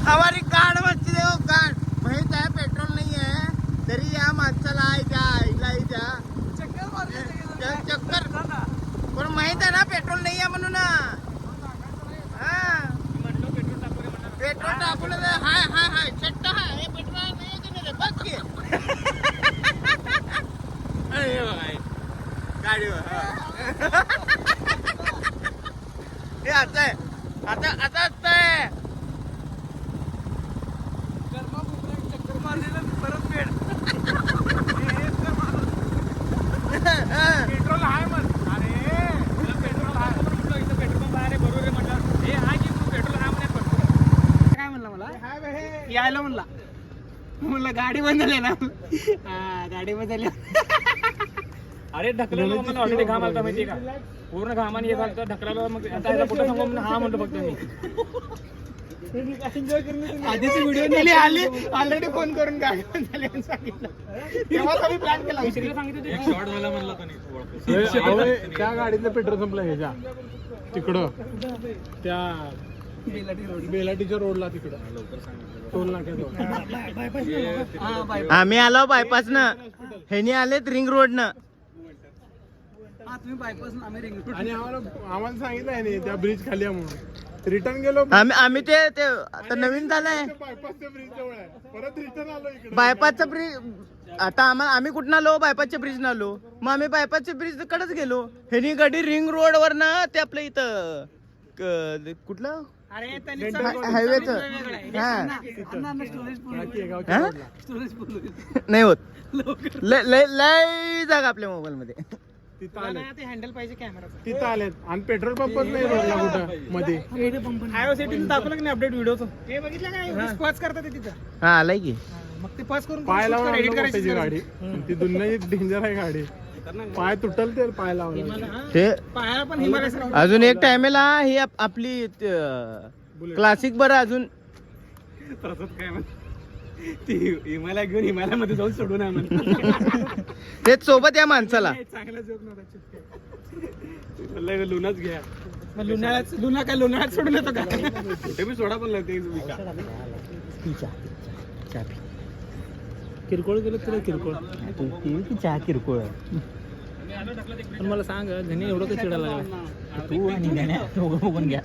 हमारी गाड मस्ती देखो गाड माहित आहे पेट्रोल नाही आहे तरी या माणसाला इथल्या चक्कर पण माहित आहे ना पेट्रोल नाही आहे म्हणून पेट्रोल टाकून हाय हाय हाय छट्टा हाय हे पेट्रोल नाही तुम्ही बघ की गाडीवर हे आता आहे आता असतंय चक्कर मारलेलं परत पेट पेट्रोल आहे मग अरे पेट्रोल आहे इथं पेट्रोल पंप आहे बरोबर आहे म्हटलं हे आहे की तू पेट्रोल आहे म्हणे काय म्हणला मला यायला म्हणला गाडी बंद झाली ना गाडी बंद झाली अरे ढकललो मला ऑलरेडी घाम आलता माहिती का पूर्ण घामाने हे झालं ढकलायला मग आता कुठं सांगू म्हणून हा म्हणतो फक्त मी आधीची व्हिडिओ नेली आली ऑलरेडी फोन करून गाडी बंद झाली आणि सांगितलं तेव्हा आम्ही प्लॅन केला सांगितलं एक शॉट झाला म्हणला त्या गाडीतलं पेट्रोल संपलं ह्याच्या तिकडं त्या बेलाटीच्या रोडला तिकडं टोल नाक्याजवळ आम्ही आलो बायपास न ह्यानी आलेत रिंग रोड न तुम्ही बायपास आणि आम्हाला सांगितलं आहे त्या ब्रिज खाली म्हणून रिटर्न गेलो आम्ही ते आता नवीन झालंय बायपासच्या ब्रिज जवळ आहे परत रिटर्न आलो इकडे बायपासचा ब्रिज आता आम्ही कुठं आलो बायपासच्या ब्रिज न आलो मग आम्ही बायपासच्या ब्रिज कडेच गेलो ह्यानी गाडी रिंग रोड वर ना ते आपलं इथं कुठलं हायवेच नाही होत लय जागा आपल्या मोबाईल मध्ये हँडल पाहिजे कॅमेरा तिथं आलेत आणि पेट्रोल पंपच नाही रोडला कुठं मध्ये आयोसिटी दाखवलं की नाही अपडेट व्हिडिओचं ते बघितलं काय पॉज करतात तिथं हा आलाय की मग ते पॉज करून पाय लावून एडिट करायची गाडी ती दुनिया डेंजर आहे गाडी पाय तुटल ते पाय लावून ते पायाला पण हिमालय अजून एक टायमेला ही आपली क्लासिक बरं अजून काय ती हिमालय घेऊन हिमालयामध्ये जाऊन सोडून तेच सोबत या माणसाला चांगला जोक नव्हता लुनाच घ्या लुना काय लोणाळ्यात सोडून येतो का ते मी सोडा पण लागते किरकोळ गेलो तुला किरकोळ चहा किरकोळ पण मला सांग घनी एवढं काही चिडायला लागला तू आणि बघून घ्या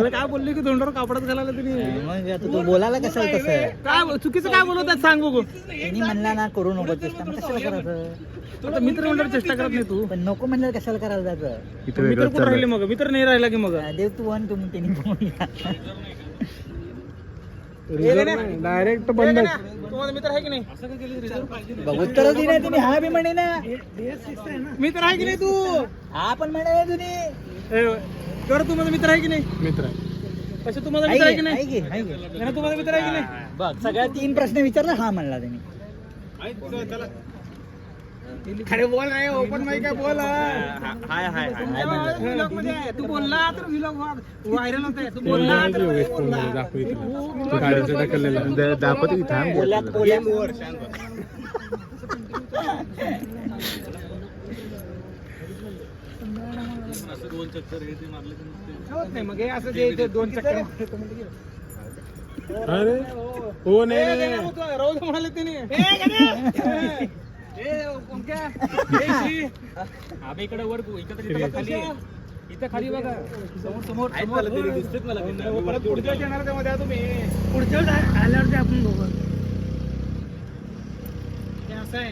काय बोलले की तोंडावर कापडात घालायला तुम्ही मग आता तू बोलायला कसं तसं काय चुकीचं काय बोलवतात सांग बघू त्यांनी म्हणला ना करू नको चेष्टा मग कशाला करायचं आता मित्र म्हणल्यावर चेष्टा करत नाही तू पण नको म्हणल्यावर कशाला करायला जायचं मित्र कुठं राहिले मग मित्र नाही राहिला की मग देव तू आणि तुम्ही त्यांनी डायरेक्ट बंद तुम्हाला मित्र आहे की नाही उत्तर दिले तुम्ही हा बी म्हणे ना मित्र आहे की नाही तू हा पण म्हणे तुम्ही कर तुम्हाला मित्र आहे की नाही मित्र तसे तुम्हाला मित्र आहे की नाही तुम्हाला मित्र आहे की नाही बघ सगळ्या 3 प्रश्न विचारला हा म्हणला तुम्ही अरे बोल नाही ओपन माईक आहे बोल हाय हाय व्लॉग मध्ये तू बोलला तर व्लॉग व्हायरल होतंय तू बोलला दाखवतो की थांब दोन चक्कर हे ते मारले होत नाही मग हे असं जे 2 चक्कर अरे हो नाही रोज म्हणाले त्याने इकडे वर खाली इथं खाली बघा समोर दिसतेच मला पुढच्या येणार त्यामध्ये तुम्ही पुढच्या आल्यावरती आपण बघू असं आहे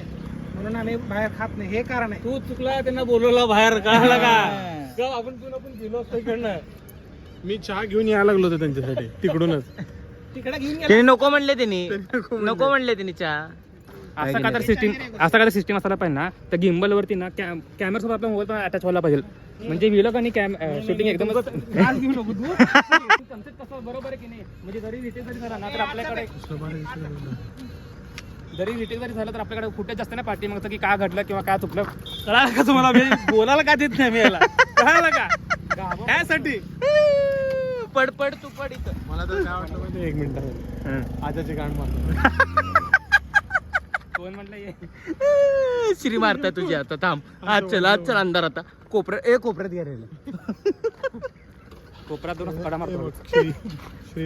म्हणून आम्ही बाहेर खात नाही हे कारण आहे तू चुकला त्यांना बोलवला बाहेर कळाला का आपण गेलो असतो इकडनं मी चहा घेऊन यायला लागलो होतो त्यांच्यासाठी तिकडूनच तिकडे घेऊन नको म्हणले त्यांनी नको म्हणले त्यांनी चहा असं का तर सिस्टीम असायला पाहिजे ना तर गिम्बल वरती ना कॅमेरा सोबत आपला मोबाईल पण अटॅच व्हायला पाहिजे म्हणजे व्हिलॉग आणि शूटिंग एकदम बरोबर आहे की नाही म्हणजे जरी रिटेक जरी झाला ना तर आपल्याकडे झालं तर आपल्याकडे फुटेज असते ना पाठी मग की काय घडलं किंवा काय चुकलं कळालं का तुम्हाला बोलायला काय देत नाही मी याला कळालं का त्यासाठी पडपड तू पड इथं मला तर काय वाटतं म्हणजे 1 मिनिट आजाची गाण मारतो कोण म्हटलं श्री मारता तुझी आता थांब आज चल अंधार आता कोपऱ्यात घ्या कोपऱ्यातून कडा मारतो. मी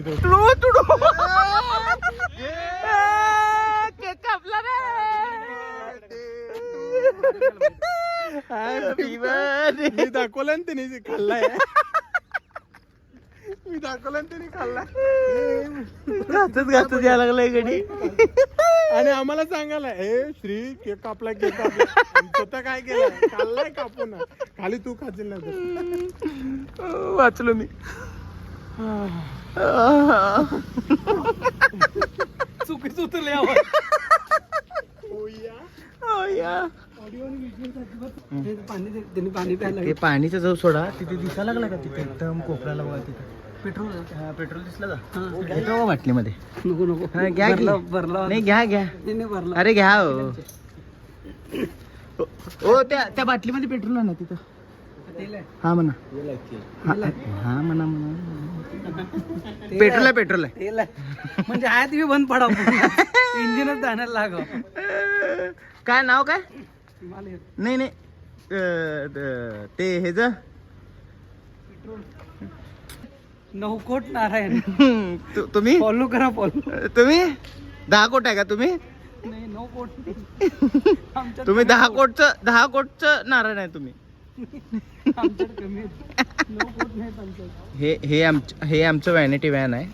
दाखवलं ना त्याने खाल्लाय. मी दाखवलं त्याने खाल्लाय. घातच यायला लागलाय गडी. आणि आम्हाला सांगायला हे श्री केक कापला केक कापला. स्वतः काय केलं खाल्लाय कापून. खाली तू खाशील ना. वाचलो मी. चुकीच उतरले. पाणी प्यायला ते पाणीचा जो सोडा तिथे दिसायला लागला का तिथे एकदम कोपऱ्याला बघा तिथे पेट्रोल पेट्रोल दिसलं का घेतो बाटलीमध्ये. नको नको घ्या की. भरला नाही घ्या घ्या. भरला. अरे घ्या हो. ओ त्या बाटलीमध्ये पेट्रोल आहे ना तिथं. हा म्हणा. हा म्हणा पेट्रोल आहे पेट्रोल आहे. तेल आहे म्हणजे आहे तुम्ही बंद पडा. इंजिनच जाण्याला लागाव. काय नाव काय. नाही नाही ते हे ज नवकोट नारायण. तुम्ही फॉलो करा फॉलो. तुम्ही 10 कोट आहे का तुम्ही. नाही 9 कोट. तुम्ही 10 कोटचं नारायण आहे तुम्ही. आमच्यात कमी 9 कोट नाहीत आमच्यात. हे आमचं व्हॅनिटी व्हॅन आहे.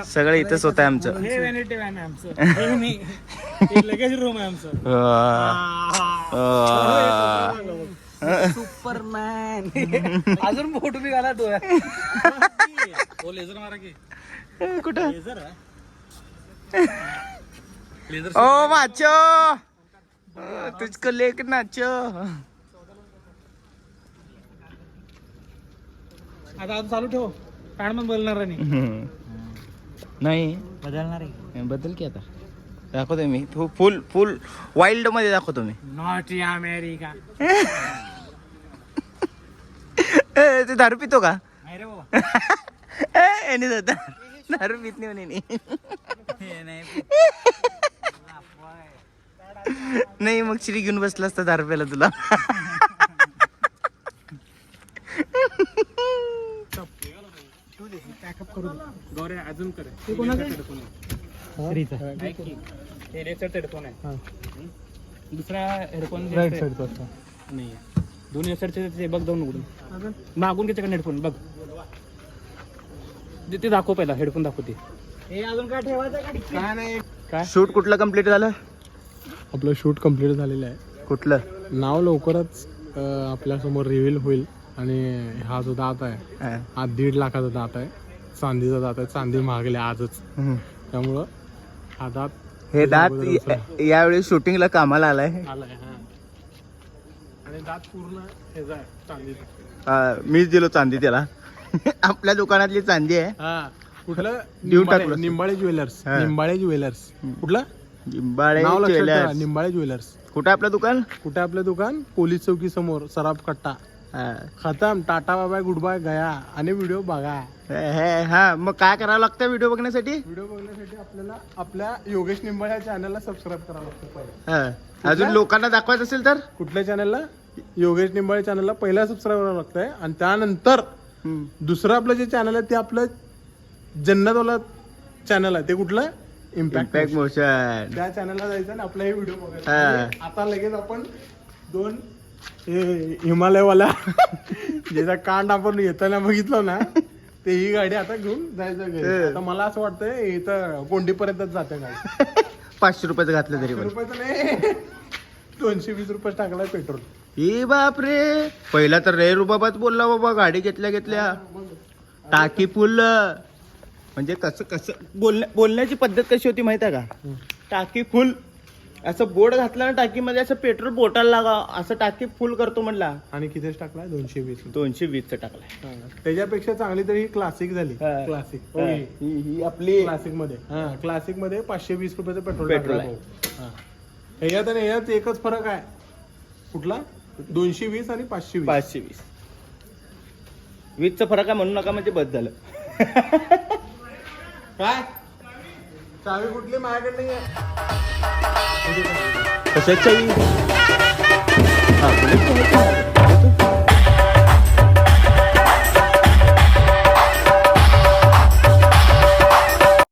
सगळं इथंच होत आहे आमचं. हे व्हॅनिटी व्हॅन आहे आमचं. लगेच रूम आहे आमचं. सुपरमॅन. अजून फोटो बी घाला तो. लेझर मारा की कुठं. लेझर ओ माचो तुझको लेक नाचो. आता चालू ठेव. काय मग बोलणार नाही बदलणार आहे. बदल की आता दाखवतो मी. फुल वाईल्ड मध्ये दाखवतो मी. Not America. ते दारू पितो का. नाही रे बाबा. याने जाता दारू पित नाही म्हणे. नाही मग श्री घेऊन बसला असता दारू प्याला तुला. गौऱ्या अजून कर. ते कोणाचं हेडफोन आहे. दुसरा हेडफोन नाही. दोन्ही साईडचे ते बघ जाऊन उघडून. मागून त्याच्याकडे हेडफोन बघ. ते दाखव पहिला हेडफोन दाखवते. हे अजून काय ठेवायचं काय नाही. काय शूट कुठलं कम्प्लीट झालं. आपलं शूट कम्प्लीट झालेलं आहे. कुठलं नाव लवकरच आपल्या समोर रिव्हील होईल. आणि हा जो दात आहे हा 1.5 लाखाचा दात आहे. चांदीचा दात आहे. चांदी महागली आजच. त्यामुळं हा दात हे दात यावेळी शूटिंगला कामाला आलाय. आणि दात पूर्ण ह्याचा आहे चांदीचा. मीच दिलो चांदी त्याला. आपल्या दुकानातली चांदी आहे. कुठलं देऊन टाकलं. निंबाळे ज्वेलर्स. निंबाळे ज्वेलर्स. कुठलं निंबाळे नाव लक्षात ठेवा. ज्वेलर्स. निंबाळे ज्वेलर्स. कुठं आपलं दुकान. कुठे आपलं दुकान. पोलीस चौकी समोर सराफ कट्टा. खतम. टाटा बाय गुड बाय गया. आणि व्हिडिओ बघा. हा मग काय करावं लागतं व्हिडिओ बघण्यासाठी. व्हिडिओ बघण्यासाठी आपल्याला आपल्या योगेश निंबाळे या चॅनलला सबस्क्राईब करावं लागतं पहिले. अजून लोकांना दाखवायचं असेल तर कुठल्या चॅनलला. योगेश निंबाळे चॅनलला पहिला सबस्क्राईब करावं लागतंय. आणि त्यानंतर दुसरं आपलं जे चॅनल आहे ते आपलं जन्नतवाला चॅनल आहे. ते कुठलं इम्पॅक्ट मोशन. त्या चॅनलला जायचं आणि आपला हे व्हिडिओ बघायचा. आता लगेच आपण 2 हिमालयवाला ज्याचा कांड आपण येताना बघितलं ना ते ही गाडी आता घेऊन जायचं घरी. आता मला असं वाटतंय इथं कोंडीपर्यंतच जाते गाडी. 500 रुपयाचं घातलं तरी पण. रुपयाचं नाही 220 रुपये टाकलाय पेट्रोल. ए बाप रे. पहिला तर रे रुबाबात बोलला बाबा. गाडी घेतल्या टाकी फुल. म्हणजे कसं बोलण्याची पद्धत कशी होती माहिती आहे का. टाकी फुल असं बोर्ड घातला ना टाकीमध्ये असं पेट्रोल बोटायला लागा असं टाकी फुल करतो म्हणला. आणि कितीच टाकलाय 220. 220चं टाकलाय. त्याच्यापेक्षा चांगली तरी ही क्लासिक झाली. क्लासिक ही आपली क्लासिक मध्ये. क्लासिक मध्ये 520 रुपयाचं पेट्रोल आहे. ह्याच्यात आणि ह्याच्यात एकच फरक आहे. कुठला 220 आणि 520. 520 20चा फरक आहे म्हणू नका म्हणजे बस झालं. काय चावी कुठली माझ्याकडे नाही आहे. कशाची